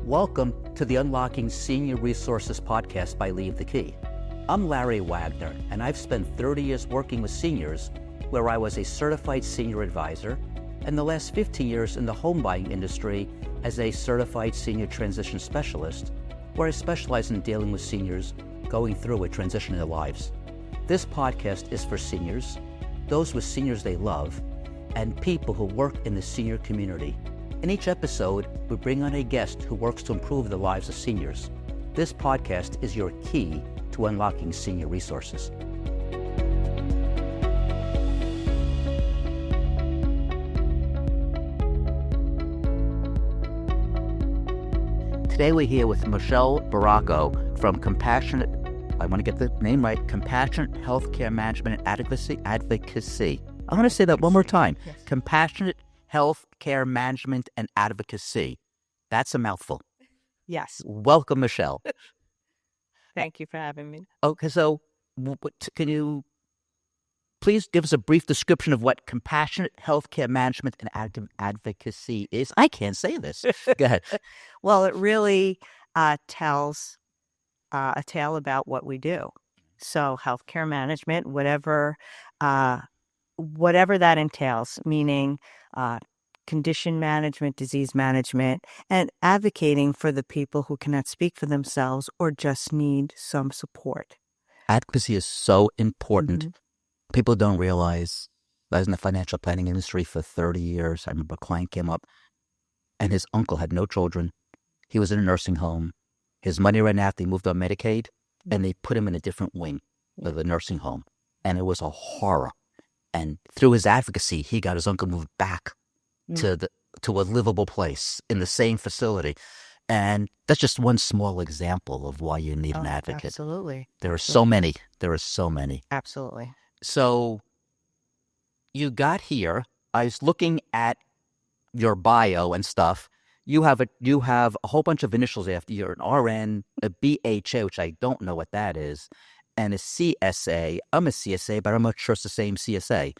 Welcome to the Unlocking Senior Resources podcast by Leave the Key. I'm Larry Wagner, and I've spent 30 years working with seniors where I was a certified senior advisor, and the last 15 years in the home buying industry as a certified senior transition specialist, where I specialize in dealing with seniors going through a transition in their lives. This podcast is for seniors, those with seniors they love, and people who work in the senior community. In each episode, we bring on a guest who works to improve the lives of seniors. This podcast is your key to unlocking senior resources. Today we're here with Michele Barraco from Compassionate, I want to get the name right, Compassionate Healthcare Management and Advocacy. I'm going to say that one more time. Yes. Compassionate Healthcare Management and Advocacy. That's a mouthful. Yes. Welcome, Michele. Thank you for having me. Okay, so can you please give us a brief description of what Compassionate Healthcare Management and Advocacy is? I can't say this. Go ahead. Well, it really tells a tale about what we do. So healthcare management, whatever that entails, meaning condition management, disease management, and advocating for the people who cannot speak for themselves or just need some support. Advocacy is so important. Mm-hmm. People don't realize I was in the financial planning industry for 30 years. I remember a client came up and his uncle had no children. He was in a nursing home. His money ran out. They moved on Medicaid and they put him in a different wing of the nursing home. And it was a horror. And through his advocacy, he got his uncle moved back to a livable place in the same facility. And that's just one small example of why you need an advocate. Absolutely. There are so many. There are so many. Absolutely. So you got here. I was looking at your bio and stuff. You have a whole bunch of initials after. You're an RN, a BHA, which I don't know what that is, and a CSA. I'm a CSA, but I'm not sure it's the same CSA.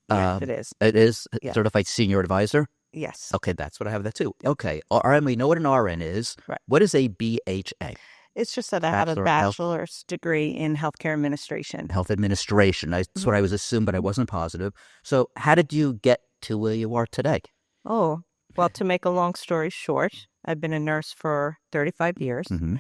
Yes, it is. It is? Yeah. Certified Senior Advisor? Yes. Okay, that's what I have that too. Okay. RN, we know what an RN is. Right. What is a BHA? It's just that I have a bachelor's degree in healthcare administration. Health administration. That's what I was assuming, but I wasn't positive. So how did you get to where you are today? Oh, well, to make a long story short, I've been a nurse for 35 years. Mm-hmm.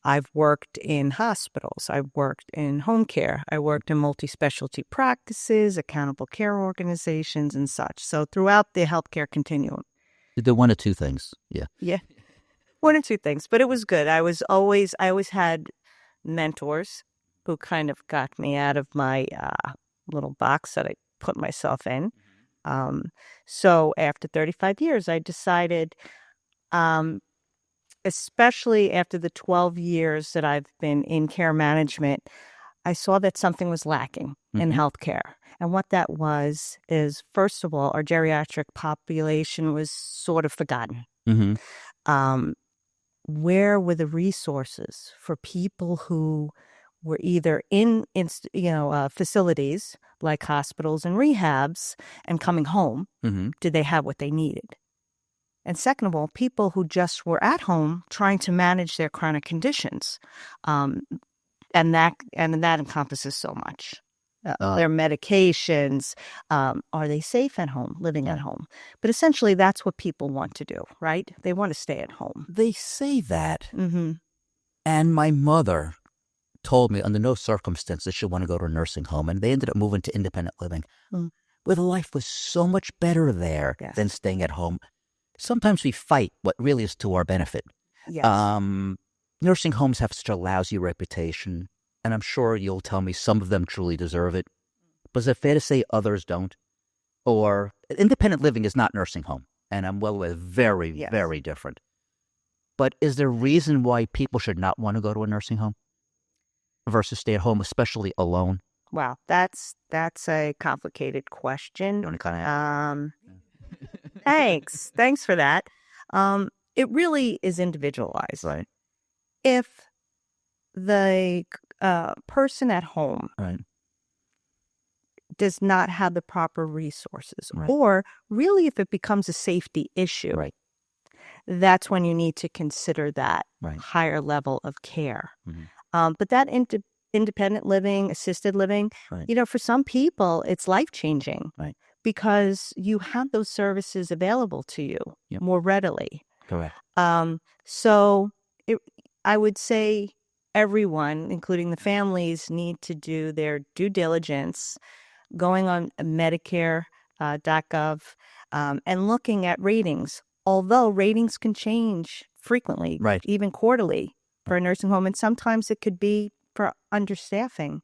I've worked in hospitals. I've worked in home care. I worked in multi-specialty practices, accountable care organizations, and such. So throughout the healthcare continuum. You did one or two things. Yeah. Yeah. One or two things. But it was good. I always had mentors who kind of got me out of my little box that I put myself in. So after 35 years, I decided, especially after the 12 years that I've been in care management, I saw that something was lacking in healthcare. And what that is, first of all, our geriatric population was sort of forgotten. Mm-hmm. Where were the resources for people who were either in facilities like hospitals and rehabs and coming home? Mm-hmm. Did they have what they needed? And second of all, people who just were at home trying to manage their chronic conditions. And that encompasses so much. Their medications, are they safe at home, living at home? But essentially, that's what people want to do, right? They want to stay at home. They say that. Mm-hmm. And my mother told me under no circumstances she'd want to go to a nursing home. And they ended up moving to independent living, where the life was so much better there than staying at home. Sometimes we fight what really is to our benefit. Yes. Nursing homes have such a lousy reputation. And I'm sure you'll tell me some of them truly deserve it. But is it fair to say others don't? Or independent living is not nursing home. And I'm well aware, very, very different. But is there a reason why people should not want to go to a nursing home versus stay at home, especially alone? Wow, that's a complicated question. You want to kind of Thanks for that. It really is individualized. Right. If the person at home does not have the proper resources, or really if it becomes a safety issue, that's when you need to consider that Right. higher level of care. Mm-hmm. But that independent living, assisted living, Right. for some people, it's life-changing. Right. Because you have those services available to you Yep. more readily. Correct. So I would say everyone, including the families, need to do their due diligence, going on Medicare.gov and looking at ratings. Although ratings can change frequently, Right. even quarterly for a nursing home, and sometimes it could be for understaffing.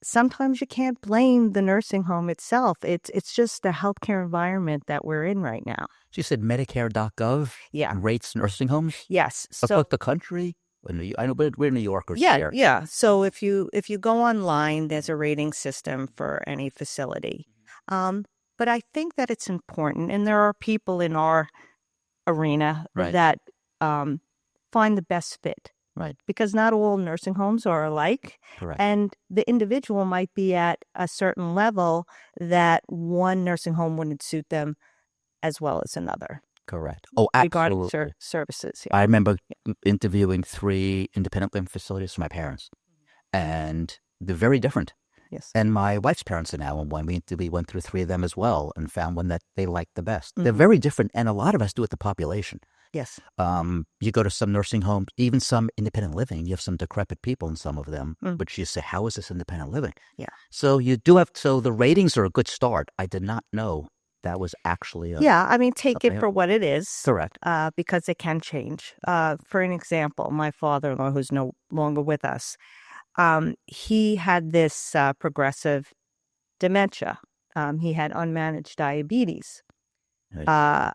Sometimes you can't blame the nursing home itself. It's just the healthcare environment that we're in right now. So you said Medicare.gov rates nursing homes? Yes. Across the country? I know we're New Yorkers here. Yeah. So if you go online, there's a rating system for any facility. But I think that it's important, and there are people in our arena that find the best fit. Right. Because not all nursing homes are alike. Correct. And the individual might be at a certain level that one nursing home wouldn't suit them as well as another. Correct. Oh, absolutely. Regarding services. Yeah. I remember interviewing 3 independent living facilities for my parents, and they're very different. Yes. And my wife's parents are now in one. We went through 3 of them as well and found one that they liked the best. They're very different, and a lot of us do with the population. Yes. You go to some nursing homes, even some independent living, you have some decrepit people in some of them, but you say, how is this independent living? Yeah. So so the ratings are a good start. I did not know that was actually take it for what it is. Correct. Because it can change. For an example, my father-in-law, who's no longer with us, he had this progressive dementia. He had unmanaged diabetes. Right.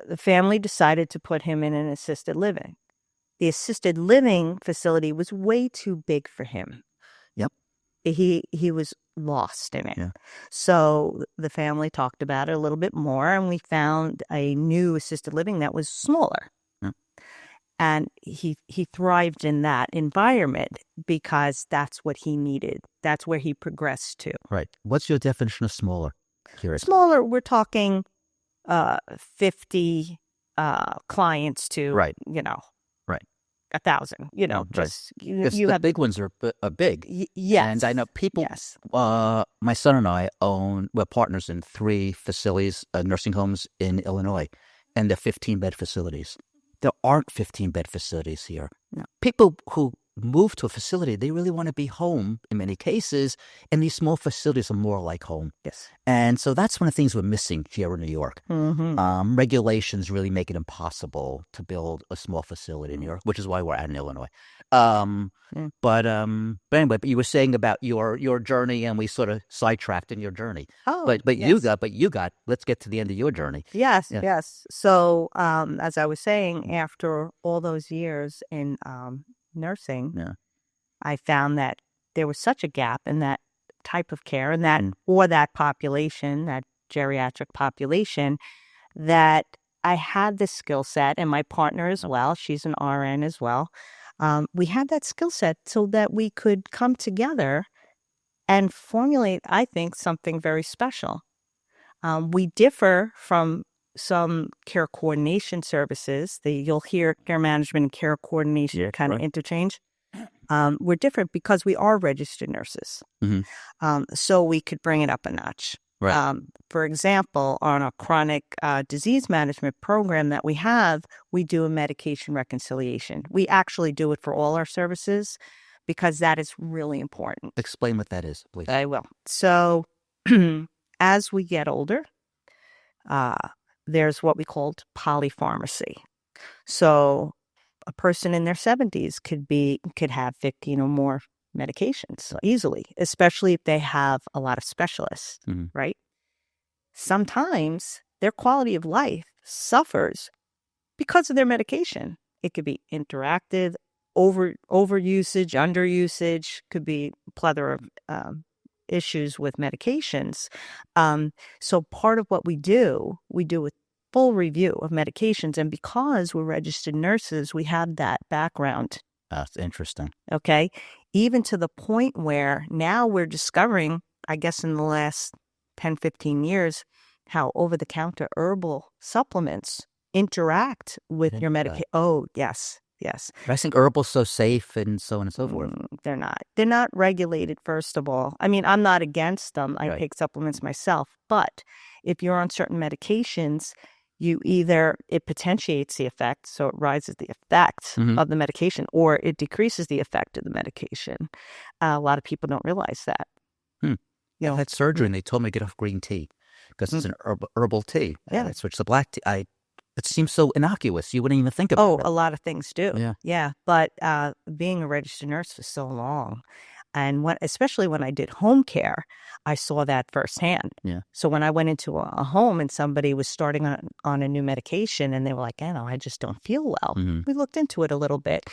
The family decided to put him in an assisted living. The assisted living facility was way too big for him. Yep. He was lost in it. Yeah. So the family talked about it a little bit more, and we found a new assisted living that was smaller. Yeah. And he thrived in that environment because that's what he needed. That's where he progressed to. Right. What's your definition of smaller? Curious. Smaller, we're talking 50 clients to, right. Right. 1,000, just right. you the have big ones are big. Yes. And I know people, my son and I we're partners in 3 facilities, nursing homes in Illinois, and they're 15-bed facilities. There aren't 15-bed facilities here. No. People who move to a facility, they really want to be home in many cases, and these small facilities are more like home. Yes. And so that's one of the things we're missing here in New York. Mm-hmm. Regulations really make it impossible to build a small facility in New York, which is why we're out in Illinois. But anyway, you were saying about your journey, and we sort of sidetracked in your journey. Oh, but yes. you got. Let's get to the end of your journey. Yes, yes. So, as I was saying, after all those years in nursing, I found that there was such a gap in that type of care and that for that population, that geriatric population, that I had this skill set, and my partner as well. She's an RN as well. We had that skill set so that we could come together and formulate, I think, something very special. We differ from some care coordination services. You'll hear care management and care coordination kind of interchange. We're different because we are registered nurses. Mm-hmm. So we could bring it up a notch. Right. For example, on a chronic disease management program that we have, we do a medication reconciliation. We actually do it for all our services because that is really important. Explain what that is, please. I will. So as we get older, there's what we called polypharmacy. So a person in their 70s could have 15 or more medications easily, especially if they have a lot of specialists, right? Sometimes their quality of life suffers because of their medication. It could be interactive, overusage, underusage, could be a plethora of issues with medications. So part of what we do a full review of medications. And because we're registered nurses, we have that background. That's interesting. Okay. Even to the point where now we're discovering, I guess in the last 10, 15 years, how over-the-counter herbal supplements interact with didn't your know medication. Oh, yes. Yes. I think herbal's so safe and so on and so forth. They're not. They're not regulated, first of all. I mean, I'm not against them. I Right. take supplements myself. But if you're on certain medications, it potentiates the effect, so it rises the effect Mhm. of the medication, or it decreases the effect of the medication. A lot of people don't realize that. Hmm. You I know, had surgery and they told me to get off green tea because it's an herbal tea. Yeah. And I switched to black tea. It seems so innocuous. You wouldn't even think about Oh, it. a lot of things do. Yeah. Yeah. But being a registered nurse for so long, and especially when I did home care, I saw that firsthand. Yeah. So when I went into a home and somebody was starting on a new medication and they were like, I just don't feel well. Mhm. We looked into it a little bit.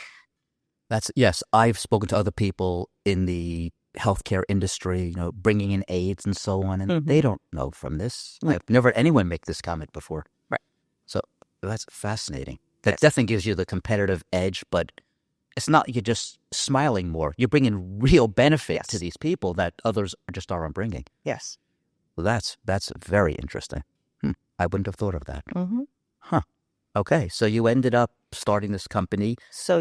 Yes, I've spoken to other people in the healthcare industry, bringing in aides and so on, and they don't know from this. Right. I've never heard anyone make this comment before. Right. So that's fascinating. That Yes. definitely gives you the competitive edge, but it's not you're just smiling more. You're bringing real benefit to Yes. these people that others just aren't bringing. Yes. Well, that's very interesting. I wouldn't have thought of that. Mm-hmm. Huh. Okay, so you ended up starting this company. So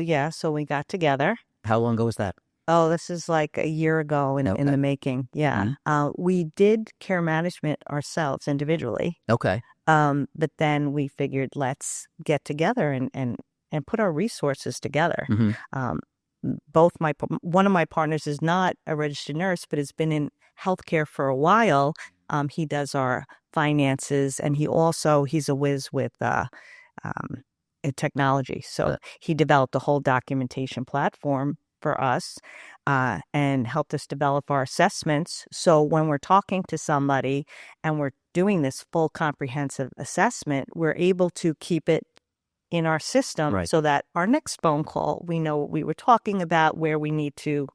we got together. How long ago was that? Oh, this is like a year ago in the making. Yeah. We did care management ourselves individually. Okay. But then we figured, let's get together and put our resources together. Mhm. One of my partners is not a registered nurse, but has been in healthcare for a while. He does our finances, and he's a whiz with technology. So he developed a whole documentation platform for us and helped us develop our assessments. So when we're talking to somebody and we're doing this full comprehensive assessment, we're able to keep it in our system so that our next phone call, we know what we were talking about, where we need to,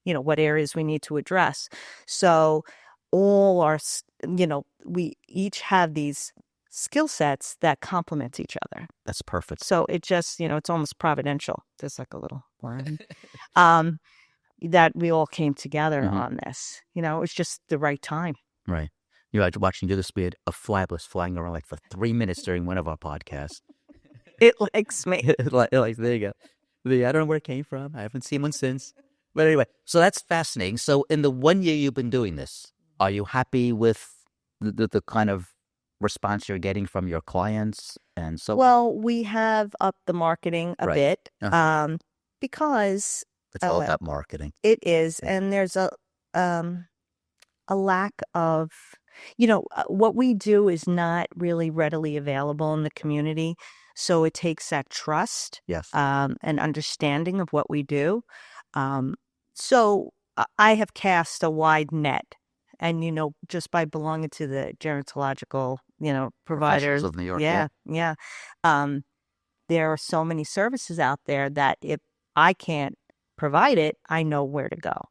what areas we need to address. So all our, we each have these skill sets that complement each other. That's perfect. So it just, it's almost providential. There's like a little word. That we all came together on this. It was just the right time. Right. You know, watching you do this, we had a flybless flying around like for 3 minutes during one of our podcasts. It likes me. like, there you go. I don't know where it came from. I haven't seen one since. But anyway, so that's fascinating. So in the 1 year you've been doing this, are you happy with the kind of response you're getting from your clients? And so, well, we have upped the marketing a bit because it's all about marketing. It is, and there's a lack of, what we do is not really readily available in the community. So it takes that trust, and understanding of what we do. So I have cast a wide net, and just by belonging to the gerontological, providers of New York. Yeah. There are so many services out there that if I can't provide it, I know where to go,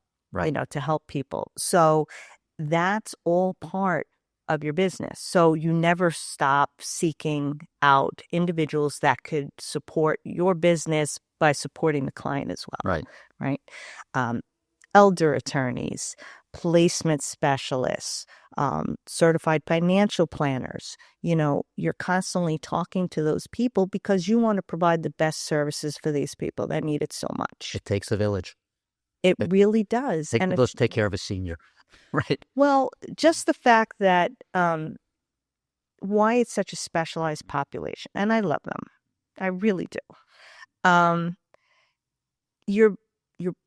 to help people. So that's all part of your business. So you never stop seeking out individuals that could support your business by supporting the client as well. Right. Elder attorneys, placement specialists, certified financial planners. You're constantly talking to those people because you want to provide the best services for these people that need it so much. It takes a village. It really does. And let's take care of a senior. Right. Well, just the fact that why it's such a specialized population, and I love them. I really do.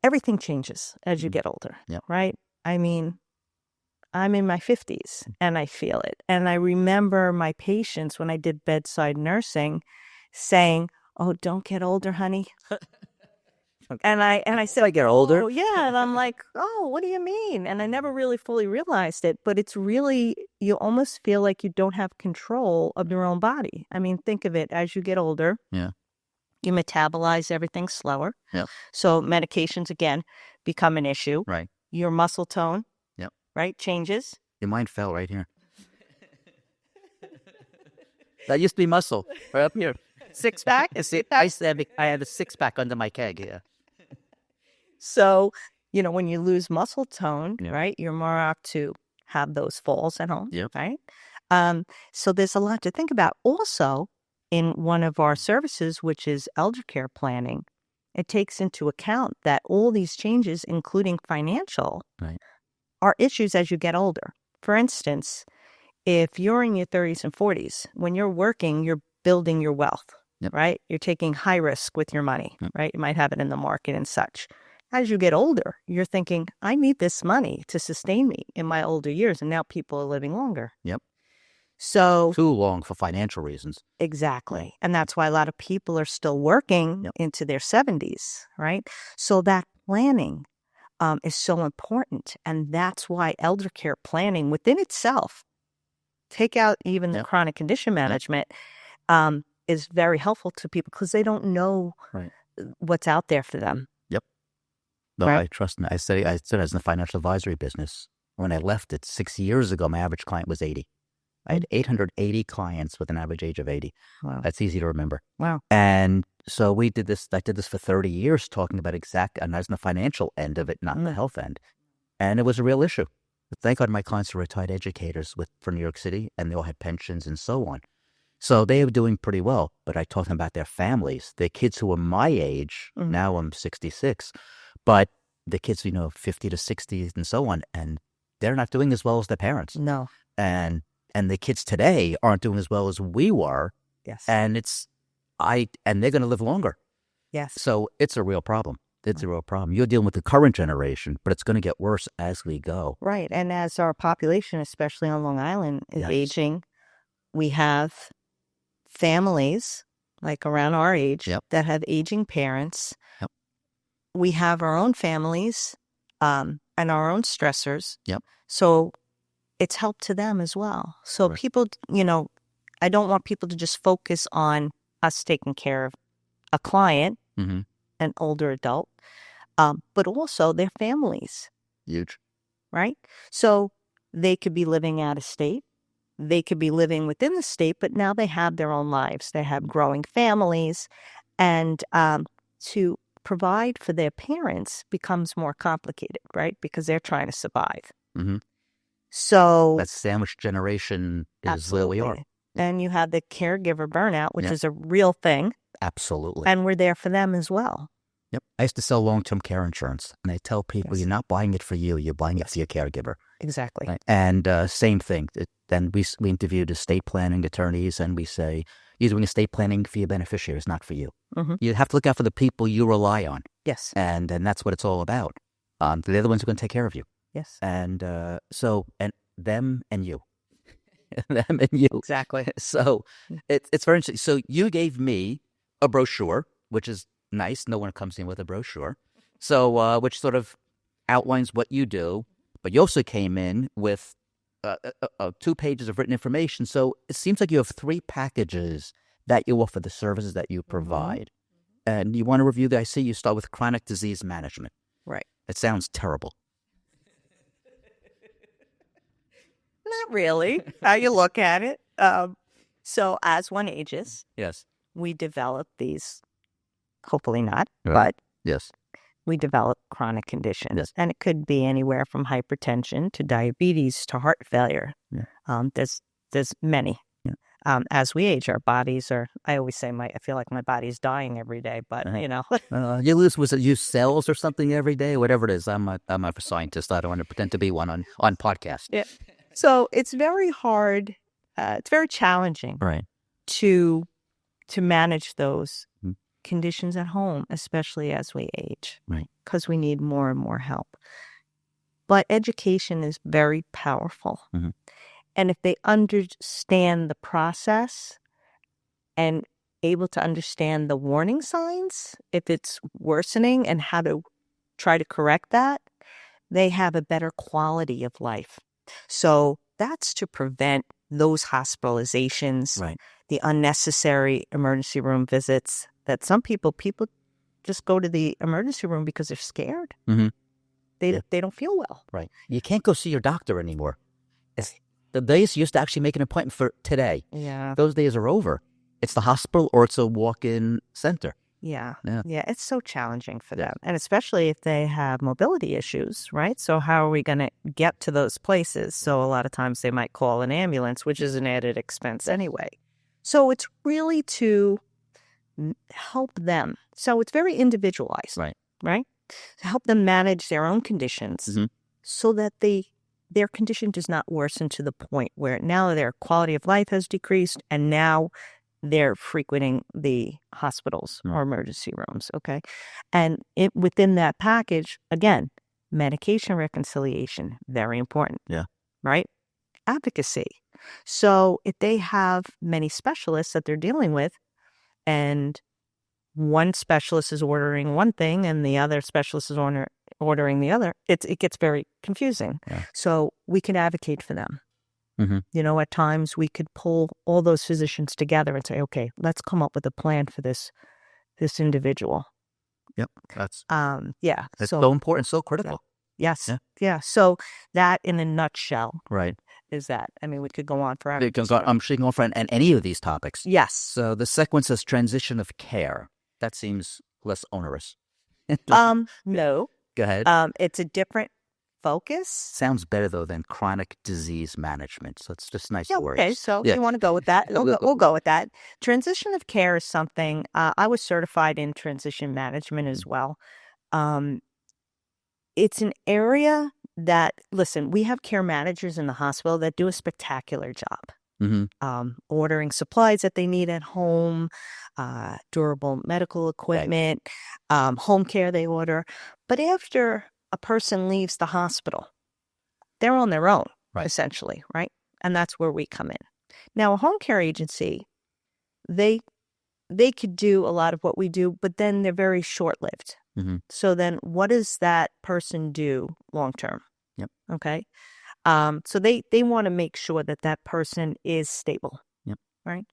Everything changes as you get older, right? I mean, I'm in my 50s and I feel it. And I remember my patients when I did bedside nursing saying, "Oh, don't get older, honey." And I said, I get older. "Oh, yeah." And I'm like, "Oh, what do you mean?" And I never really fully realized it, but it's really, you almost feel like you don't have control of your own body. I mean, think of it, as you get older, you metabolize everything slower. So medications, again, become an issue. Right. Your muscle tone, right, changes. Your mind fell right here. That used to be muscle, right up here. Six-pack? I have a six-pack under my keg, So, when you lose muscle tone, right, you're more apt to have those falls at home, right? So there's a lot to think about. Also, in one of our services, which is elder care planning, it takes into account that all these changes, including financial, Right. are issues as you get older. For instance, if you're in your 30s and 40s, when you're working, you're building your wealth, Yep. right? You're taking high risk with your money, Yep. right? You might have it in the market and such. As you get older, you're thinking, I need this money to sustain me in my older years. And now people are living longer. Yep. So Too long for financial reasons. exactly. Right. And that's why a lot of people are still working Yep. into their 70s, right? So that planning is so important. And that's why elder care planning within itself, take out even the Yep. chronic condition management, is very helpful to people because they don't know Right. what's out there for them. Yep. No, Right. I trust me. I said I was in the financial advisory business. When I left it 6 years ago, my average client was 80. I had 880 clients with an average age of 80. Wow. That's easy to remember. Wow. And so we did this. I did this for 30 years, talking about and I was in the financial end of it, not the health end. And it was a real issue. But thank God my clients are retired educators for New York City, and they all had pensions and so on. So they were doing pretty well. But I talked about their families, their kids who were my age. Now I'm 66. But the kids, 50 to 60 and so on. And they're not doing as well as their parents. No. And the kids today aren't doing as well as we were. Yes. And they're going to live longer. Yes. So it's a real problem. It's a real problem. You're dealing with the current generation, but it's going to get worse as we go. Right. And as our population, especially on Long Island, is aging, we have families like around our age that have aging parents. Yep. We have our own families and our own stressors. Yep. So it's help to them as well. So people, I don't want people to just focus on us taking care of a client, an older adult, but also their families. Huge. Right? So they could be living out of state. They could be living within the state, but now they have their own lives. They have growing families. And to provide for their parents becomes more complicated, right? Because they're trying to survive. So that sandwich generation is where we are. And you have the caregiver burnout, which is a real thing. Absolutely. And we're there for them as well. Yep. I used to sell long-term care insurance, and I tell people you're not buying it for you, you're buying it for your caregiver. Exactly. Right? And same thing. Then we interviewed estate planning attorneys, and we say, you're doing estate planning for your beneficiaries, not for you. You have to look out for the people you rely on. Yes. And that's what it's all about. They're the ones who are going to take care of you. Yes. And and them and you. Them and you. Exactly. So it's very interesting. So you gave me a brochure, which is nice. No one comes in with a brochure. So which sort of outlines what you do. But you also came in with 2 pages of written information. So it seems like you have 3 packages that you offer, the services that you provide. And you want to review that. I see you start with chronic disease management. Right. It sounds terrible. Not really, how you look at it. So as one ages, Yes. we develop these, hopefully not, Right. but Yes. we develop chronic conditions. Yes. And it could be anywhere from hypertension to diabetes to heart failure. Yeah. There's many. Yeah. As we age, our bodies are, I always say I feel like my body's dying every day, but You use cells or something every day, whatever it is. I'm a scientist. I don't want to pretend to be one on podcast. Yeah. So it's very hard. It's very challenging, Right. to manage those conditions at home, especially as we age, Right. because we need more and more help. But education is very powerful. And if they understand the process and able to understand the warning signs, if it's worsening and how to try to correct that, they have a better quality of life. So that's to prevent those hospitalizations, Right. the unnecessary emergency room visits that some people just go to the emergency room because they're scared. They don't feel well. Right. You can't go see your doctor anymore. The days you used to actually make an appointment for today. Yeah. Those days are over. It's the hospital or it's a walk-in center. Yeah. Yeah. It's so challenging for them. And especially if they have mobility issues, right? So how are we going to get to those places? So a lot of times they might call an ambulance, which is an added expense anyway. So it's really to help them. So it's very individualized, right? To help them manage their own conditions so that their condition does not worsen to the point where now their quality of life has decreased and now they're frequenting the hospitals or emergency rooms, okay? And within that package, again, medication reconciliation, very important. Yeah. Right? Advocacy. So if they have many specialists that they're dealing with, and one specialist is ordering one thing and the other specialist is ordering the other, it gets very confusing. Yeah. So we can advocate for them. At times we could pull all those physicians together and say, okay, let's come up with a plan for this individual. Yep. That's so important, so critical. Yes. Yeah. So that in a nutshell. Right. Is that. I mean, we could go on forever. I'm sure you can go on for any of these topics. Yes. So the second one says transition of care. That seems less onerous. No. Go ahead. It's a different focus. Sounds better, though, than chronic disease management. So it's just nice words. Okay, so you want to go with that? We'll go with that. Transition of care is something, I was certified in transition management as well. It's an area that, listen, we have care managers in the hospital that do a spectacular job. Ordering supplies that they need at home, durable medical equipment, home care they order. But after a person leaves the hospital, they're on their own, essentially, right? And that's where we come in. Now, a home care agency, they could do a lot of what we do, but then they're very short-lived. So then what does that person do long-term? Yep. Okay. So they want to make sure that that person is stable. Yep. Right.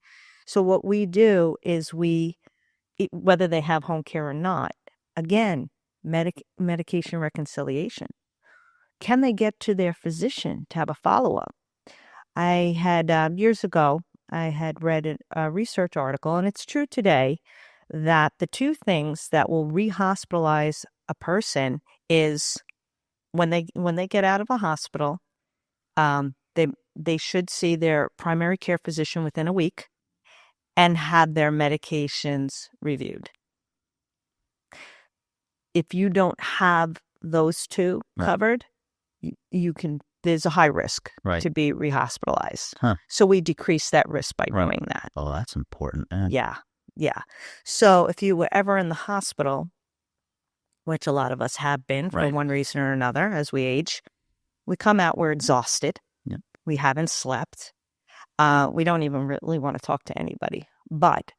So what we do is whether they have home care or not, again, medication reconciliation. Can they get to their physician to have a follow-up? I had, years ago, I had read a research article, and it's true today, that the two things that will rehospitalize a person is when they get out of a hospital, they should see their primary care physician within a week and have their medications reviewed. If you don't have those two covered, there's a high risk to be rehospitalized. So we decrease that risk by doing that. Oh, that's important. Yeah. So if you were ever in the hospital, which a lot of us have been for one reason or another as we age, we come out, we're exhausted. Yep. We haven't slept. We don't even really want to talk to anybody. But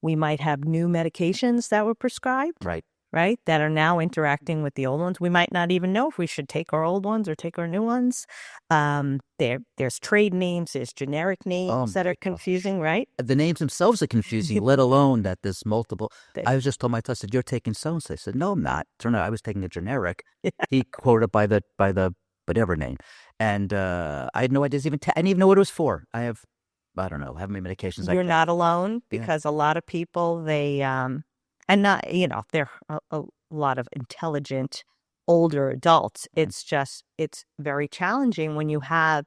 we might have new medications that were prescribed. Right? That are now interacting with the old ones. We might not even know if we should take our old ones or take our new ones. There's trade names, there's generic names that are confusing, right? The names themselves are confusing, let alone that there's multiple. I was just told my test, I said, you're taking so-and-so. I said, no, I'm not. Turned out I was taking a generic. He quoted by the whatever name. And I had no idea. I didn't even know what it was for. I don't know, how many medications You're not alone, because a lot of people, and not, there are a lot of intelligent older adults. It's very challenging when you have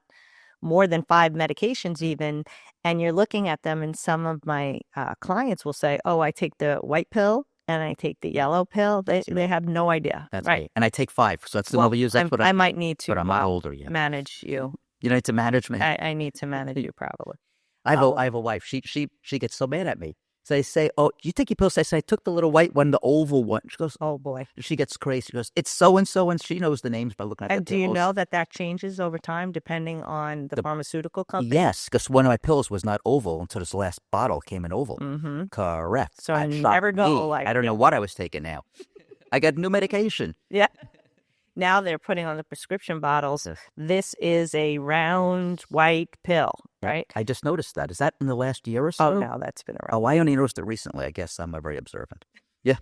more than 5 medications even, and you're looking at them, and some of my clients will say, oh, I take the white pill and I take the yellow pill. They have no idea. That's right. And I take 5, so that's the one we use. That's I might need to but I'm not older yet. Manage you. You need to manage me? I need to manage you, probably. I have a wife. She gets so mad at me. So I say, oh, you take your pills? I say, I took the little white one, the oval one. She goes, oh, boy. She gets crazy. She goes, it's so-and-so, and she knows the names by looking at and the do pills. you know that changes over time depending on the pharmaceutical company? Yes, because one of my pills was not oval until this last bottle came in oval. Correct. So I never go I don't know what I was taking now. I got new medication. Yeah. Now they're putting on the prescription bottles, this is a round white pill, right? I just noticed that. Is that in the last year or so? Oh, no, that's been around. Oh, I only noticed it recently. I guess I'm very observant. Yeah.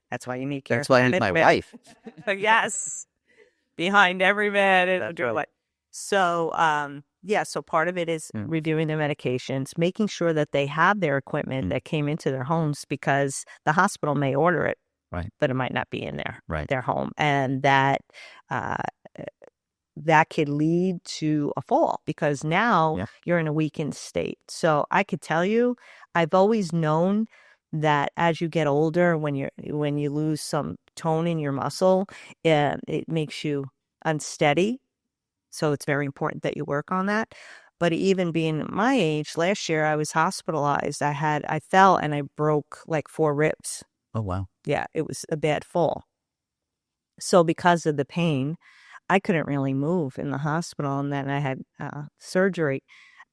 That's why you need care. That's why I need my wife. Yes. Behind every man. So, so part of it is reviewing their medications, making sure that they have their equipment that came into their homes, because the hospital may order it. But it might not be in their home. And that that could lead to a fall because now you're in a weakened state. So I could tell you, I've always known that as you get older, when you lose some tone in your muscle, it makes you unsteady. So it's very important that you work on that. But even being my age, last year I was hospitalized. I fell and I broke like 4 ribs. Oh, wow. Yeah, it was a bad fall. So because of the pain, I couldn't really move in the hospital, and then I had surgery.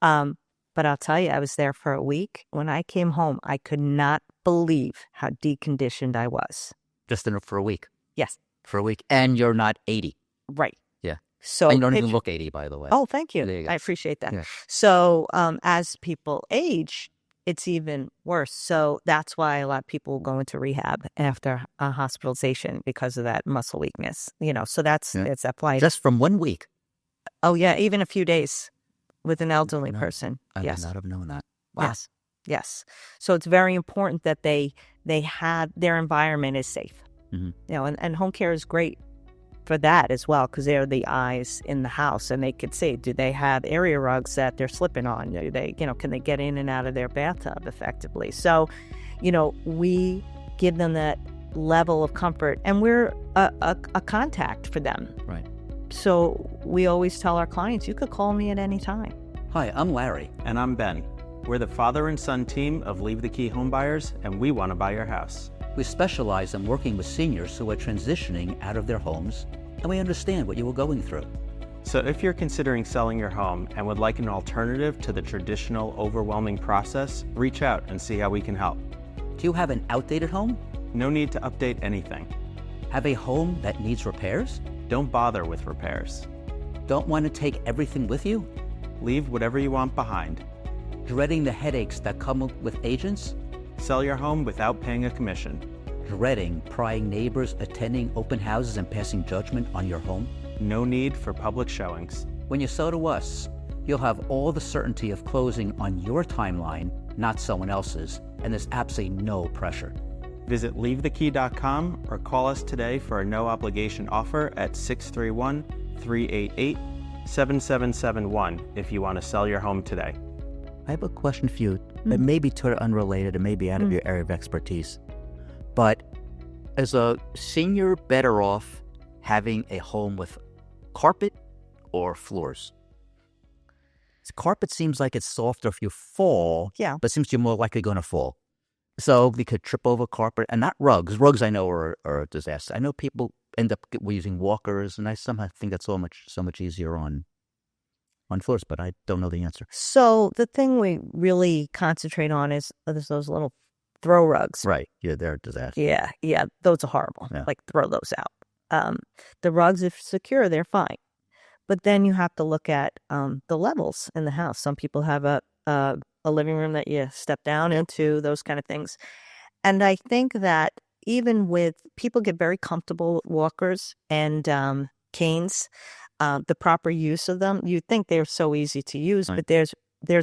But I'll tell you, I was there for a week. When I came home, I could not believe how deconditioned I was. Just in for a week? Yes. For a week. And you're not 80. Right. Yeah. So and you don't even look 80, by the way. Oh, thank you. There you go. I appreciate that. Yeah. So as people age, it's even worse. So that's why a lot of people go into rehab after a hospitalization because of that muscle weakness. So that's that why. Just from 1 week. Oh, yeah. Even a few days with an elderly person. I yes. would not have known that. Wow. Yes. So it's very important that they have their environment is safe. Mm-hmm. And home care is great for that as well, because they're the eyes in the house, and they could see, do they have area rugs that they're slipping on? Do they, can they get in and out of their bathtub effectively? So, we give them that level of comfort, and we're a contact for them. Right. So we always tell our clients, you could call me at any time. Hi, I'm Larry. And I'm Ben. We're the father and son team of Leave the Key Homebuyers, and we want to buy your house. We specialize in working with seniors who are transitioning out of their homes, and we understand what you were going through. So if you're considering selling your home and would like an alternative to the traditional overwhelming process, reach out and see how we can help. Do you have an outdated home? No need to update anything. Have a home that needs repairs? Don't bother with repairs. Don't want to take everything with you? Leave whatever you want behind. Dreading the headaches that come with agents? Sell your home without paying a commission. Dreading prying neighbors attending open houses and passing judgment on your home? No need for public showings. When you sell to us, you'll have all the certainty of closing on your timeline, not someone else's, and there's absolutely no pressure. Visit leavethekey.com or call us today for a no-obligation offer at 631-388-7771 if you want to sell your home today. I have a question for you. It may be totally unrelated. It may be out of your area of expertise. But is a senior better off having a home with carpet or floors? Carpet seems like it's softer if you fall, but it seems you're more likely going to fall. So we could trip over carpet, and not rugs. Rugs I know are a disaster. I know people end up using walkers, and I somehow think that's so much easier on floors, but I don't know the answer. So the thing we really concentrate on is those little throw rugs. Right. Yeah, they're a disaster. Yeah. Those are horrible. Yeah. Like, throw those out. The rugs, if secure, they're fine. But then you have to look at the levels in the house. Some people have a living room that you step down into, those kind of things. And I think that even with people get very comfortable with walkers and canes, the proper use of them, you think they're so easy to use, but there's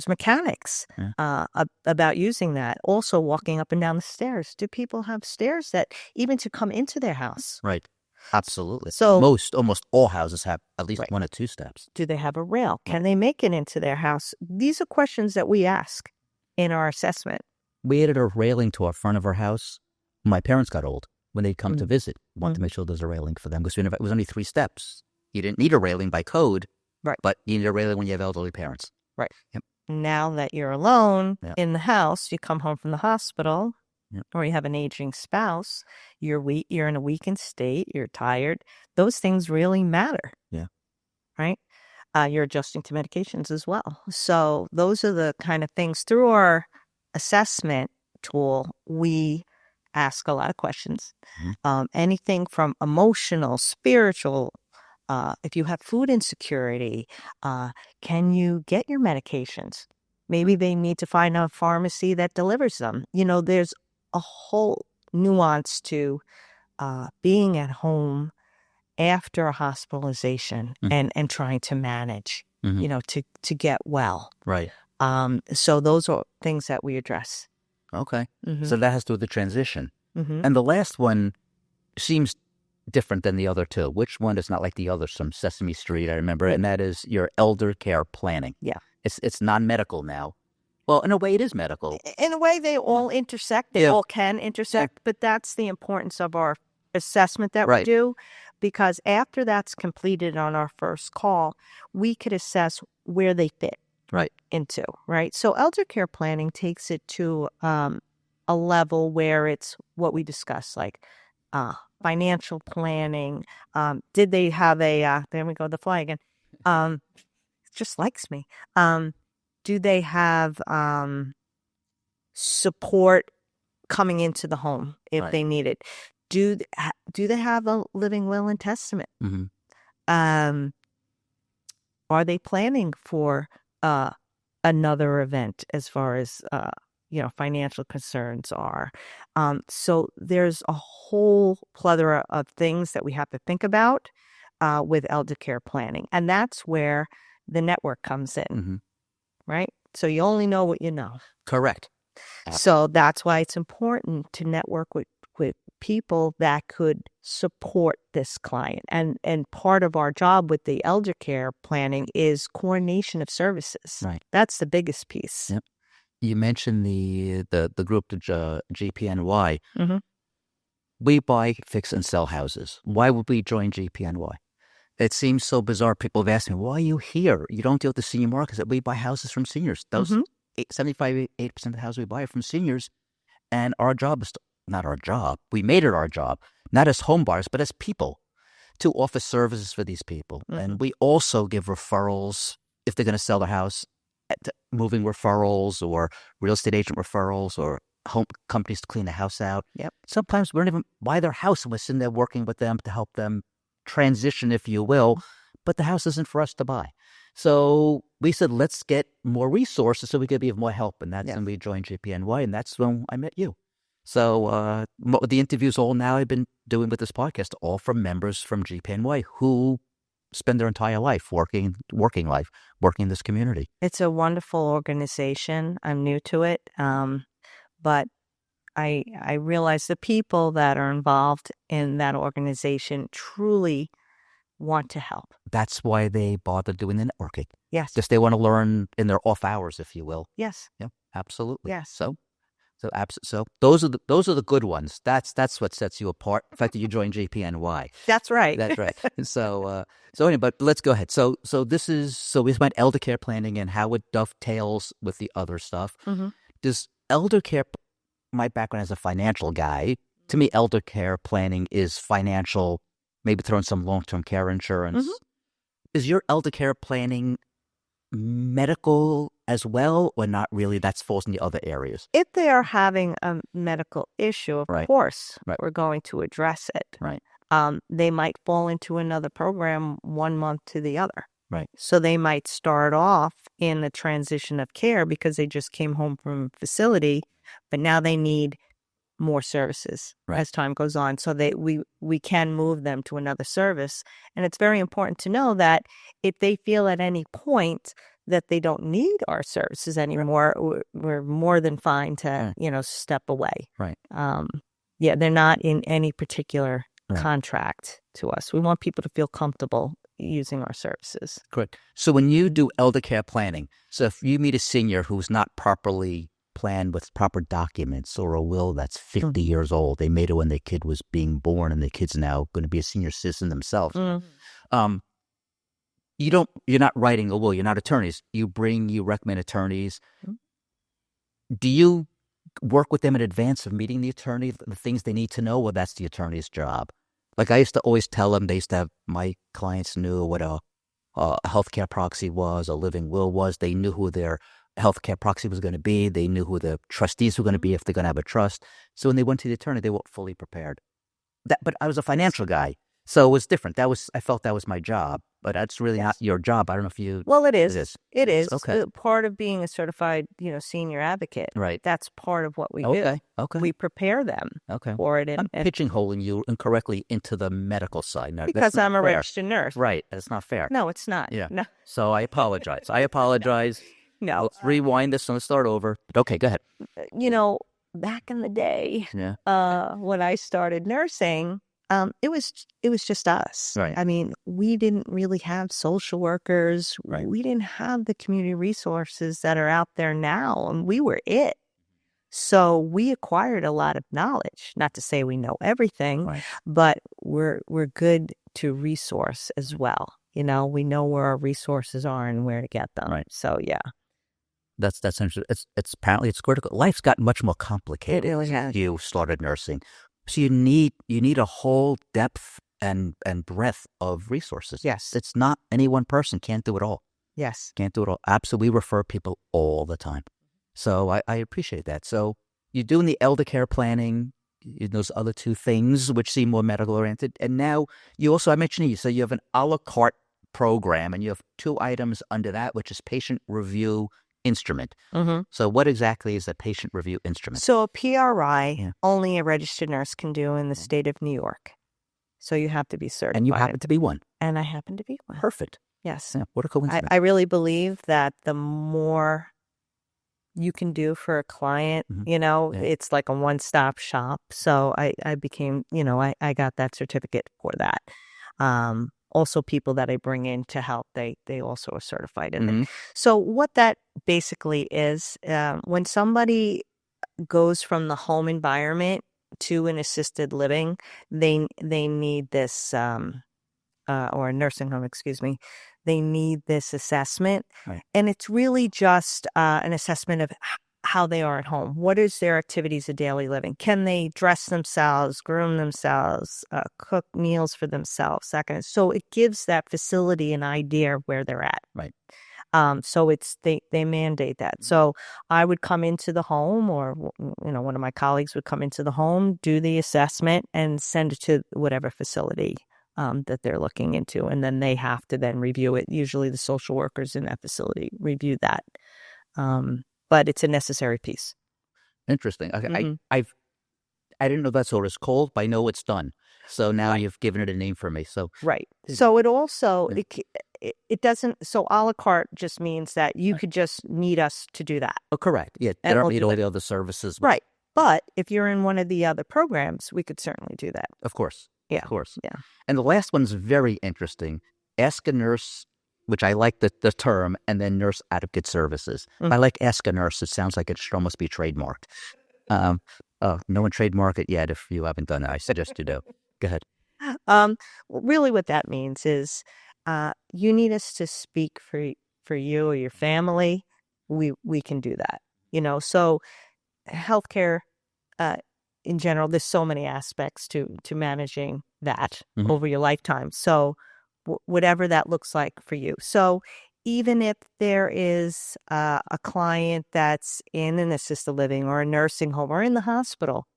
mechanics about using that. Also, walking up and down the stairs. Do people have stairs that even to come into their house? Right. Absolutely. So almost all houses have at least 1 or 2 steps. Do they have a rail? Can they make it into their house? These are questions that we ask in our assessment. We added a railing to our front of our house when my parents got old. When they'd come to visit, we wanted to make sure there's a railing for them because it was only 3 steps. You didn't need a railing by code, right? But you need a railing when you have elderly parents. Right. Yep. Now that you're alone in the house, you come home from the hospital, or you have an aging spouse, you're in a weakened state, you're tired. Those things really matter. Yeah. Right? You're adjusting to medications as well. So those are the kind of things. Through our assessment tool, we ask a lot of questions. Anything from emotional, spiritual, if you have food insecurity, can you get your medications? Maybe they need to find a pharmacy that delivers them. There's a whole nuance to being at home after a hospitalization and trying to manage, to get well. Right. So those are things that we address. Okay. So that has to do with the transition. And the last one seems different than the other two? Which one is not like the others from Sesame Street, I remember, and that is your elder care planning. Yeah. It's non-medical now. Well, in a way, it is medical. In a way, they all intersect. They all can intersect, but that's the importance of our assessment that we do, because after that's completed on our first call, we could assess where they fit into, right? So elder care planning takes it to a level where it's what we discuss, like financial planning. Did they have there we go, the fly again. It just likes me. Do they have support coming into the home if they need it? Do they have a living will and testament? Mm-hmm. Are they planning for another event as far as financial concerns are? So there's a whole plethora of things that we have to think about with elder care planning, and that's where the network comes in, right? So you only know what you know. Correct. So that's why it's important to network with people that could support this client. And part of our job with the elder care planning is coordination of services. Right. That's the biggest piece. Yep. You mentioned the group, the GPNY. Mm-hmm. We buy, fix, and sell houses. Why would we join GPNY? It seems so bizarre. People have asked me, why are you here? You don't deal with the senior market. We buy houses from seniors. Those 75-80% of the houses we buy are from seniors. And our job is not our job. We made it our job, not as home buyers, but as people, to offer services for these people. And we also give referrals if they're going to sell their house, moving referrals or real estate agent referrals or home companies to clean the house out. Yep. Sometimes we don't even buy their house and we're sitting there working with them to help them transition, if you will, but the house isn't for us to buy. So we said, let's get more resources so we could be of more help. And that's when we joined GPNY, and that's when I met you. So the interviews all now I've been doing with this podcast, all from members from GPNY who spend their entire life working in this community. It's a wonderful organization. I'm new to it. But I realize the people that are involved in that organization truly want to help. That's why they bother doing the networking. Yes. Just they want to learn in their off hours, if you will. Yes. Yeah, absolutely. Yes. So those are the good ones. That's what sets you apart. The fact that you joined GPNY. That's right. That's right. So anyway, but let's go ahead. So we went elder care planning and how it dovetails with the other stuff. Mm-hmm. Does elder care? My background as a financial guy, to me, elder care planning is financial. Maybe throw in some long-term care insurance. Mm-hmm. Is your elder care planning medical as well, or not really? That falls in the other areas. If they are having a medical issue, of course, we're going to address it. Right. They might fall into another program 1 month to the other. Right. So they might start off in the transition of care because they just came home from a facility, but now they need more services as time goes on. So we can move them to another service. And it's very important to know that if they feel at any point that they don't need our services anymore, we're more than fine to, step away. Right. They're not in any particular contract to us. We want people to feel comfortable using our services. Correct. So when you do elder care planning, so if you meet a senior who's not properly planned with proper documents or a will that's 50 years old, they made it when their kid was being born and the kid's now going to be a senior citizen themselves. You're not writing a will. You're not attorneys. You recommend attorneys. Do you work with them in advance of meeting the attorney, the things they need to know? Well, that's the attorney's job. Like I used to always tell them, my clients knew what a healthcare proxy was, a living will was. They knew who their healthcare proxy was going to be. They knew who the trustees were going to be if they're going to have a trust. So when they went to the attorney, they weren't fully prepared. But I was a financial guy, so it was different. I felt that was my job, but that's really not your job. I don't know if you. Well, it is. It is. Okay. Part of being a certified, senior advocate. Right. That's part of what we do. Okay. We prepare them. For it. I'm pigeonholing you incorrectly into the medical side. No, because I'm a registered nurse. Right. That's not fair. No, it's not. Yeah. No. So I apologize. No. Let's rewind this and start over. But okay, go ahead. Back in the day, when I started nursing, It was just us. Right. I mean, we didn't really have social workers. Right. We didn't have the community resources that are out there now, and we were it. So we acquired a lot of knowledge. Not to say we know everything, Right. but we're good to resource as well. We know where our resources are and where to get them. Right. So yeah, That's interesting. It's apparently it's critical. Life's gotten much more complicated. It really has. since you started nursing, so you need a whole depth and breadth of resources. Yes. It's not any one person can't do it all. yes, Can't do it all. Absolutely, we refer people all the time. So I appreciate that. So you're doing the elder care planning, those other two things which seem more medical oriented, and now you also, I mentioned you, so you have an a la carte program, and you have two items under that, which is patient review instrument. Mm-hmm. So what exactly is a patient review instrument? So a PRI, Yeah. only a registered nurse can do in the state of New York. So you have to be certified. And you happen to be one. And I happen to be one. Perfect. Yes. Yeah, what a coincidence. I really believe that the more you can do for a client, Yeah. it's like a one-stop shop. So I became, I got that certificate for that. Also, people that I bring in to help, they also are certified in it. So what that basically is, when somebody goes from the home environment to an assisted living, they need this, or a nursing home, excuse me, they need this assessment. Right. And it's really just an assessment of how they are at home. What is their activities of daily living? Can they dress themselves, groom themselves, cook meals for themselves? So it gives that facility an idea of where they're at. Right. So they mandate that. So I would come into the home, or one of my colleagues would come into the home, do the assessment, and send it to whatever facility that they're looking into, and then they have to then review it. Usually, the social workers in that facility review that, but it's a necessary piece. Interesting. Okay. I didn't know that's what it's called, but I know it's done. So now you've given it a name for me. So right. So it also it doesn't. So a la carte just means that you could just need us to do that. Oh, correct. Yeah, they don't need all the other services. Right. But if you're in one of the other programs, we could certainly do that. Of course. Yeah. Of course. Yeah. And the last one's very interesting. Ask a nurse, which I like the term, and then nurse advocate services. I like ask a nurse. It sounds like it should almost be trademarked. No one trademarked it yet. If you haven't done it, I suggest you do. Go ahead. Really what that means is you need us to speak for you or your family. We can do that. So healthcare in general, there's so many aspects to managing that over your lifetime. So whatever that looks like for you. So even if there is a client that's in an assisted living or a nursing home or in the hospital,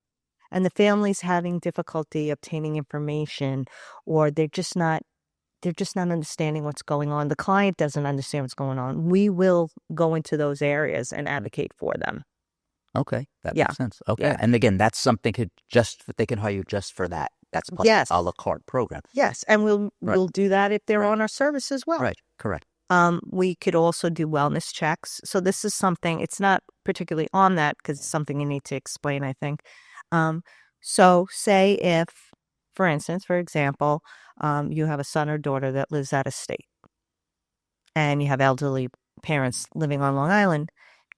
and the family's having difficulty obtaining information, or they're just not understanding what's going on, the client doesn't understand what's going on, we will go into those areas and advocate for them. Okay, that makes sense. Okay, Yeah. and again, that's something they can hire you just for that. That's part Yes. of the a la carte program. Yes, and we'll do that if they're on our service as well. Right, correct. We could also do wellness checks. So this is something, it's not particularly on that because it's something you need to explain, I think. So say if, for example, you have a son or daughter that lives out of state, and you have elderly parents living on Long Island,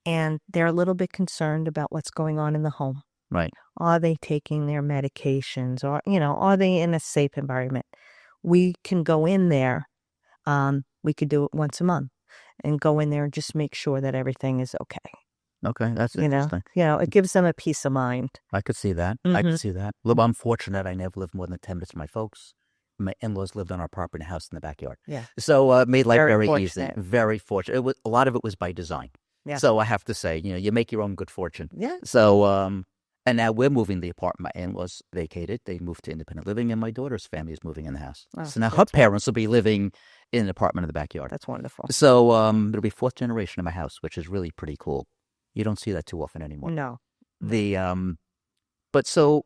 and they're a little bit concerned about what's going on in the home. Right. Are they taking their medications, or, are they in a safe environment? We can go in there. We could do it once a month and go in there and just make sure that everything is okay. Okay, that's interesting. It gives them a peace of mind. I could see that. I could see that. Look, I'm fortunate I never lived more than 10 minutes from my folks. My in-laws lived on our property, house in the backyard. Yeah. So it made life very easy. fortunate. Very fortunate. A lot of it was by design. Yeah. So I have to say, you make your own good fortune. Yeah. So, and now we're moving the apartment. My in-laws vacated. They moved to independent living, and my daughter's family is moving in the house. Oh, so now her that's parents will be living in an apartment in the backyard. That's wonderful. So it'll be fourth generation in my house, which is really pretty cool. You don't see that too often anymore. No. But so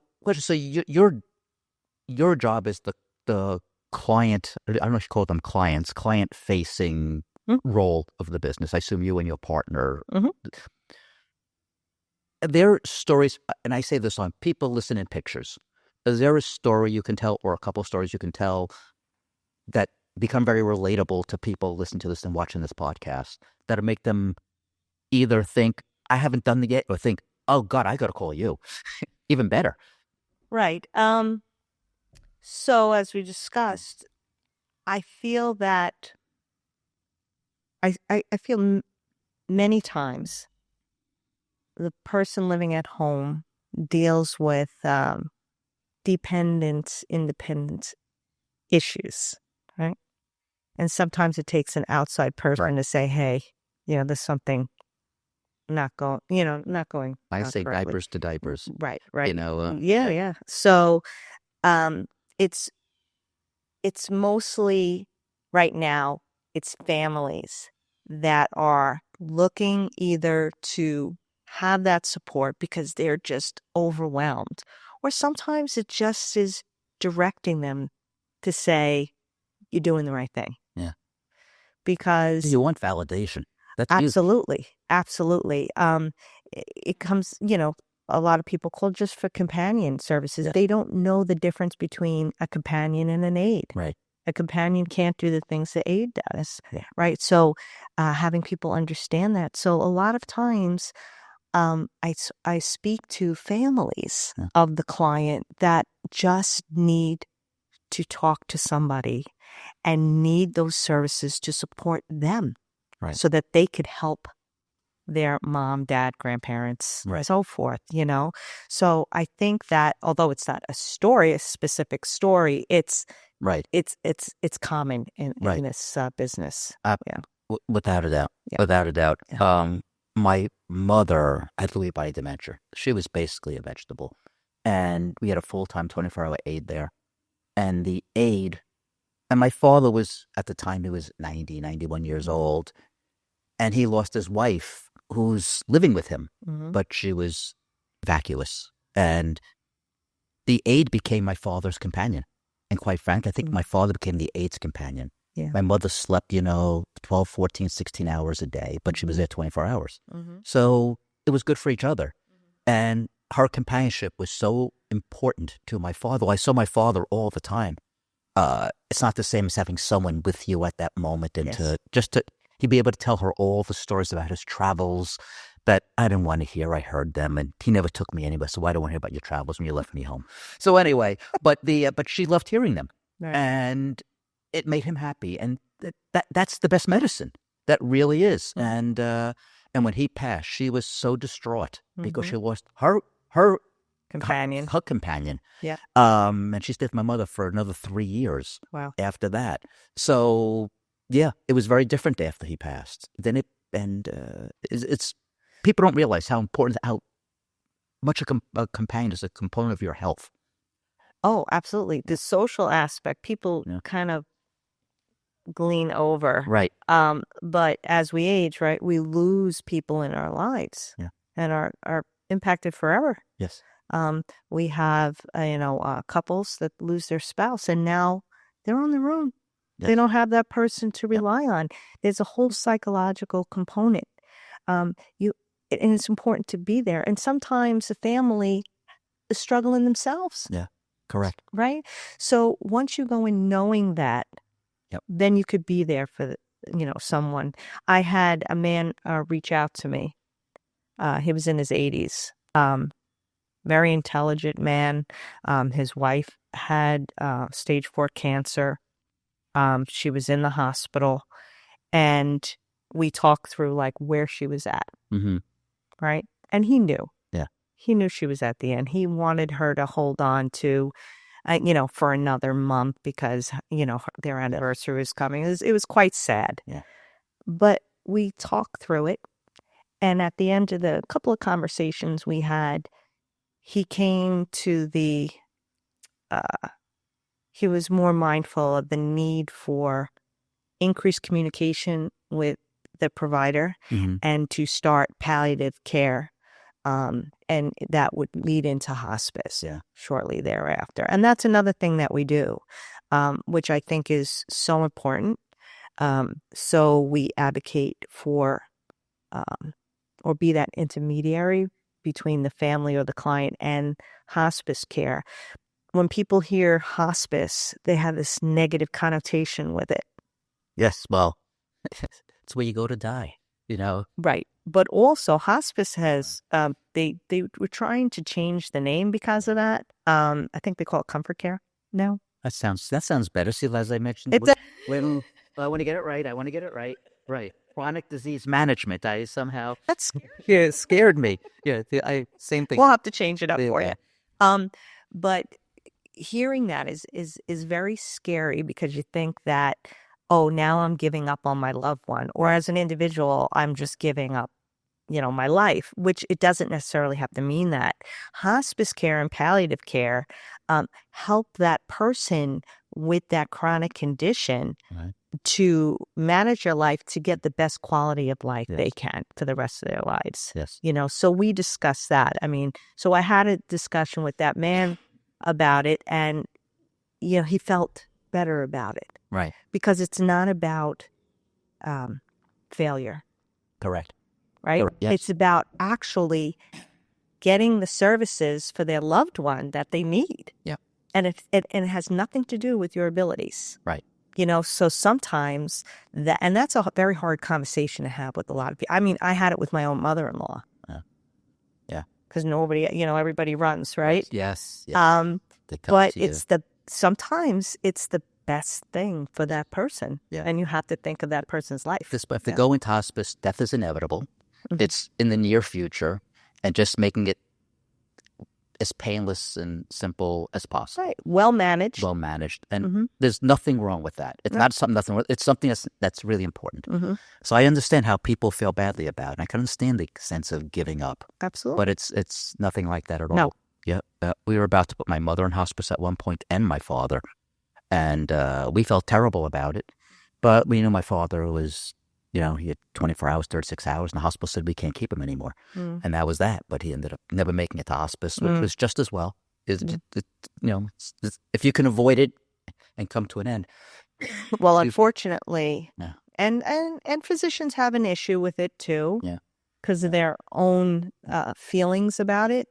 your job is the client. I don't know if you call them clients, client-facing role of the business. I assume you and your partner. There are stories, and I say this on people listen in pictures. Is there a story you can tell or a couple stories you can tell that become very relatable to people listening to this and watching this podcast that'll make them either think, I haven't done it yet, or think, oh God, I got to call you. Even better. Right. So as we discussed, I feel that I feel many times the person living at home deals with dependence, independence issues, right? And sometimes it takes an outside person to say, hey, there's something not going I say correctly. diapers to diapers. Right. Yeah. So it's mostly right now, it's families that are looking either to have that support because they're just overwhelmed, or sometimes it just is directing them to say, you're doing the right thing. Yeah. Because you want validation. That's absolutely. It comes, a lot of people call just for companion services. Yeah. They don't know the difference between a companion and an aide. Right. A companion can't do the things the aide does. Yeah. Right. So having people understand that. So a lot of times I speak to families of the client that just need to talk to somebody and need those services to support them. Right. So that they could help their mom, dad, grandparents, right. so forth, So I think that although it's not a specific story, it's right. It's common in this business. Without a doubt. Yeah. Without a doubt. Yeah. My mother had Lewy body dementia. She was basically a vegetable. And we had a full-time 24-hour aide there. And the aide, and my father was, at the time, he was 90, 91 years old. And he lost his wife, who's living with him, but she was vacuous. And the aide became my father's companion. And quite frankly, I think my father became the aide's companion. Yeah. My mother slept, 12, 14, 16 hours a day, but she was there 24 hours. So it was good for each other. And her companionship was so important to my father. I saw my father all the time. It's not the same as having someone with you at that moment and he'd be able to tell her all the stories about his travels that I didn't want to hear. I heard them, and he never took me anywhere. So I don't want to hear about your travels when you left me home. So anyway, but she loved hearing them, and it made him happy. And that's the best medicine. That really is. And when he passed, she was so distraught because she lost her companion. Her companion. Yeah. And she stayed with my mother for another 3 years. Wow. After that, so. Yeah, it was very different after he passed. It's people don't realize how important, how much a companion is a component of your health. Oh, absolutely. The social aspect, people kind of glean over. Right. But as we age, right, we lose people in our lives and are impacted forever. Yes. We have, couples that lose their spouse and now they're on their own. Yes. They don't have that person to rely on. There's a whole psychological component. And it's important to be there. And sometimes the family is struggling themselves. Yeah, correct. Right? So once you go in knowing that, then you could be there for, someone. I had a man reach out to me. He was in his 80s. Very intelligent man. His wife had stage 4 cancer. She was in the hospital, and we talked through where she was at, right? And he knew. Yeah. He knew she was at the end. He wanted her to hold on to, for another month because, their anniversary was coming. It was quite sad. Yeah. But we talked through it, and at the end of the couple of conversations we had, he came to he was more mindful of the need for increased communication with the provider and to start palliative care. And that would lead into hospice shortly thereafter. And that's another thing that we do, which I think is so important. So we advocate for or be that intermediary between the family or the client and hospice care. when people hear hospice, they have this negative connotation with it. Yes, well, it's where you go to die, you know. Right. But also hospice has, they were trying to change the name because of that. I think they call it comfort care now. That sounds better. See, as I mentioned, It's when I want to get it right. I want to get it right. Right. Chronic disease management. I somehow that's it scared me. Yeah. Same thing. We'll have to change it up for Yeah. you. But hearing that is very scary because you think that, oh, now I'm giving up on my loved one, or as an individual, I'm just giving up, my life, which it doesn't necessarily have to mean that. Hospice care and palliative care help that person with that chronic condition Right. to manage your life to get the best quality of life Yes. they can for the rest of their lives. Yes. So we discussed that. I mean, so I had a discussion with that man about it, and, he felt better about it Right. because it's not about failure, Correct. right? Correct. Yes. It's about actually getting the services for their loved one that they need. Yeah. And it has nothing to do with your abilities. Right. So sometimes that's a very hard conversation to have with a lot of people. I mean, I had it with my own mother-in-law. Yeah. Because nobody, everybody runs, right? Yes. Yes. But sometimes it's the best thing for that person. Yeah. And you have to think of that person's life. If they go into hospice, death is inevitable. Mhm. It's in the near future, and just making it as painless and simple as possible. Right. Well managed. Well managed, and Mhm. there's nothing wrong with that. It's No. not nothing. It's something that's really important. Mm-hmm. So I understand how people feel badly about it. And I can understand the sense of giving up, Absolutely. but it's nothing like that at all. No. Yeah, we were about to put my mother in hospice at one point, and my father, and we felt terrible about it. But we knew my father was, he had 24 hours, 36 hours, and the hospital said we can't keep him anymore. Mm. And that was that. But he ended up never making it to hospice, which was just as well. If you can avoid it and come to an end. Well, unfortunately, Yeah. and physicians have an issue with it too. Yeah. Because of their own feelings about it.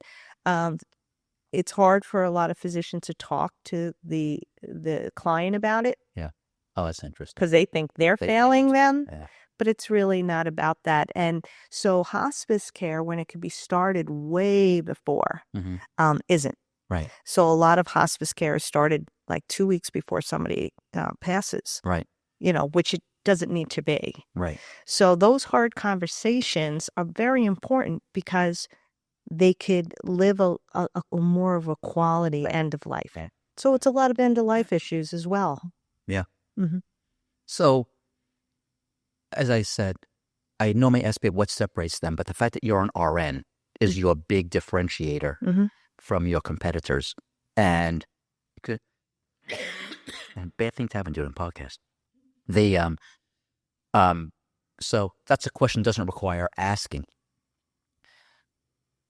It's hard for a lot of physicians to talk to the client about it Oh, that's interesting. because they think they're They failing them. Yeah. But it's really not about that. And so hospice care, when it could be started way before, Mm-hmm. isn't. Right. So a lot of hospice care is started like 2 weeks before somebody passes, Right. which it doesn't need to be. Right. So those hard conversations are very important because they could live a more of a quality end of life. Okay. So it's a lot of end of life issues as well. Yeah. Mm-hmm. So, as I said, I normally ask people what separates them, but the fact that you're an RN is your big differentiator Mm-hmm. from your competitors. And bad thing to happen during a podcast. So that's a question that doesn't require asking.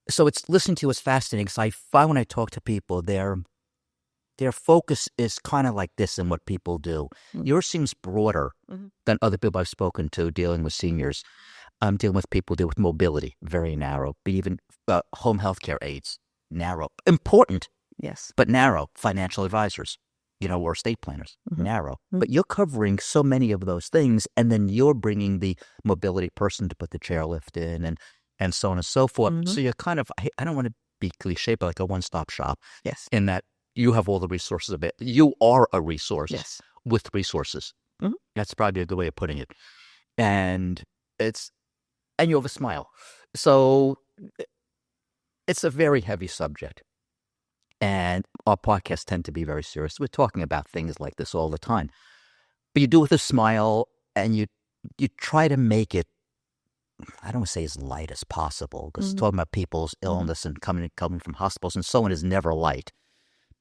So it's listening to you is fascinating. So I find when I talk to people, their focus is kind of like this in what people do. Mm. Yours seems broader Mhm. than other people I've spoken to dealing with seniors. I'm dealing with people deal with mobility, very narrow, but even home health care aides, narrow. Important, Yes. but narrow. Financial advisors, or estate planners, Mhm. narrow. Mhm. But you're covering so many of those things, and then you're bringing the mobility person to put the chairlift in and so on and so forth. Mhm. So you're kind of, I don't want to be cliche, but like a one-stop shop Yes. in that you have all the resources of it. You are a resource Yes. with resources. Mhm. That's probably a good way of putting it. And you have a smile. So it's a very heavy subject. And our podcasts tend to be very serious. We're talking about things like this all the time. But you do it with a smile, and you try to make it, I don't want to say as light as possible, because Mhm. talking about people's illness and coming from hospitals and so on is never light.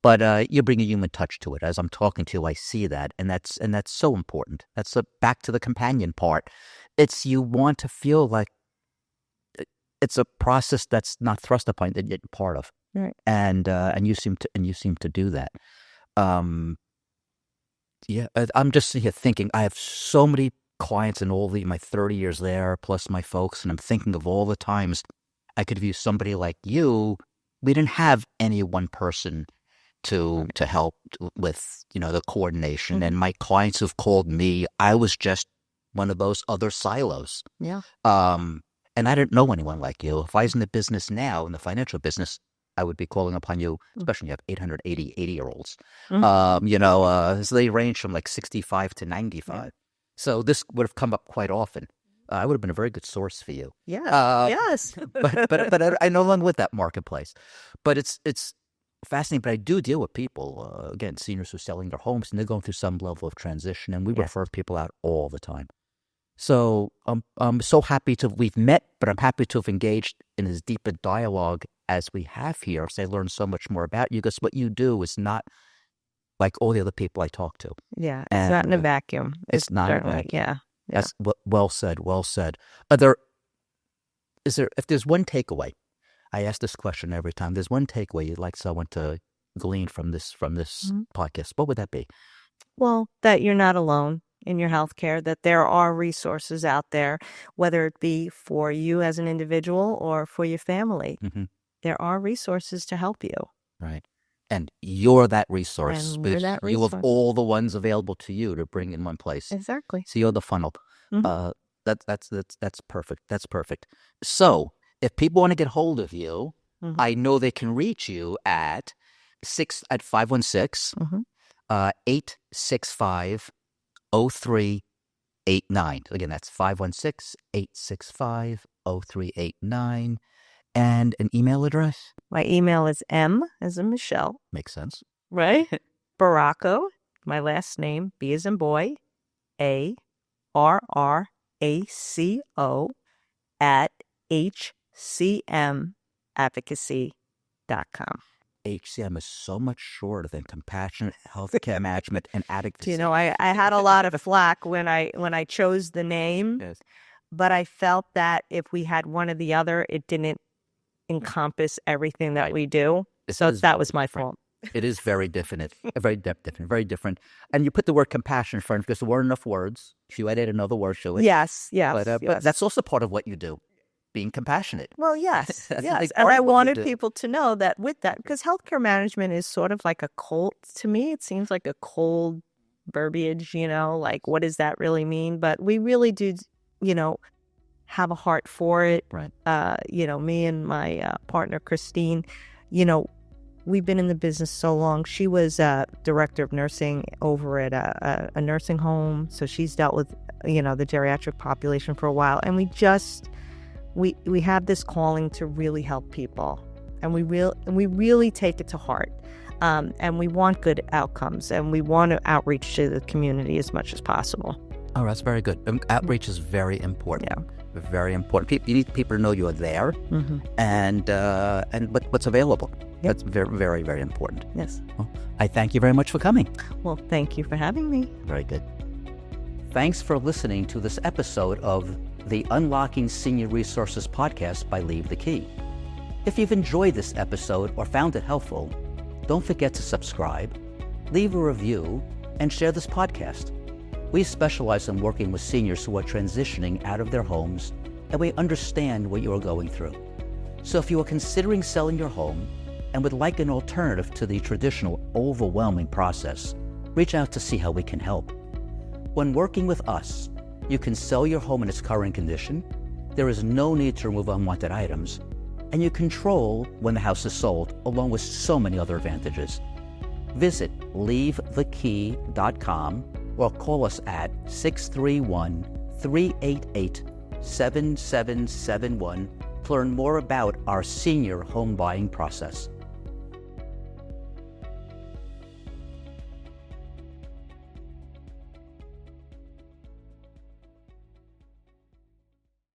But you bring a human touch to it. As I'm talking to you, I see that, and that's so important. That's back to the companion part. It's you want to feel like it's a process that's not thrust upon that you're part of, Right. and you seem to do that. Yeah, I'm just sitting here thinking. I have so many clients in my 30 years there, plus my folks, and I'm thinking of all the times I could have used somebody like you. We didn't have any one person to help with, the coordination. And my clients who've called me, I was just one of those other silos. Yeah. And I didn't know anyone like you. If I was in the business now, in the financial business, I would be calling upon you, especially you have 80-year-olds. So they range from like 65 to 95. Yeah. So this would have come up quite often. I would have been a very good source for you. Yeah. Yes. but I no longer with that marketplace. But it's fascinating. But I do deal with people, again, seniors who are selling their homes, and they're going through some level of transition, and we refer people out all the time. So I'm so happy we've met, but I'm happy to have engaged in as deep a dialogue as we have here. So I learned so much more about you, because what you do is not like all the other people I talk to. Yeah, it's not in a vacuum. It's not in a vacuum. Yeah. That's well said. Well said. If there's one takeaway, I ask this question every time. There's one takeaway you'd like someone to glean from this podcast. What would that be? Well, that you're not alone in your healthcare, that there are resources out there, whether it be for you as an individual or for your family. Mm-hmm. There are resources to help you. Right. And you're that resource. You have all the ones available to you to bring in one place. Exactly. So you're the funnel. Mm-hmm. That's perfect. That's perfect. So if people want to get hold of you, I know they can reach you at 516 865 0389. Again, that's 516-865-0389. And an email address? My email is M as in Michelle. Makes sense. Right? Barraco, my last name, B as in boy, ARRACO at HCMadvocacy.com. HCM is so much shorter than compassionate healthcare management and advocacy. I had a lot of flack when I chose the name, yes. But I felt that if we had one or the other, it didn't encompass everything that we do. So that was my fault. It is very different, very different. And you put the word compassion in front because there weren't enough words. If you added another word to it. Yes. But that's also part of what you do. Being compassionate. Well, yes. And I wanted people to know that with that, because healthcare management is sort of like a cold, to me, it seems like a cold verbiage, like what does that really mean? But we really do, have a heart for it. Right. Me and my partner, Christine, we've been in the business so long. She was director of nursing over at a nursing home. So she's dealt with, the geriatric population for a while. And we have this calling to really help people, and we really take it to heart, and we want good outcomes, and we want to outreach to the community as much as possible. Oh, that's very good. Outreach is very important. Yeah, very important. You need people to know you are there, and what's available. Yep. That's very, very, very important. Yes. Well, I thank you very much for coming. Well, thank you for having me. Very good. Thanks for listening to this episode of the Unlocking Senior Resources podcast by Leave the Key. If you've enjoyed this episode or found it helpful, don't forget to subscribe, leave a review, and share this podcast. We specialize in working with seniors who are transitioning out of their homes, and we understand what you are going through. So if you are considering selling your home and would like an alternative to the traditional overwhelming process, reach out to see how we can help. When working with us, you can sell your home in its current condition, there is no need to remove unwanted items, and you control when the house is sold, along with so many other advantages. Visit leavethekey.com or call us at 631-388-7771 to learn more about our senior home buying process.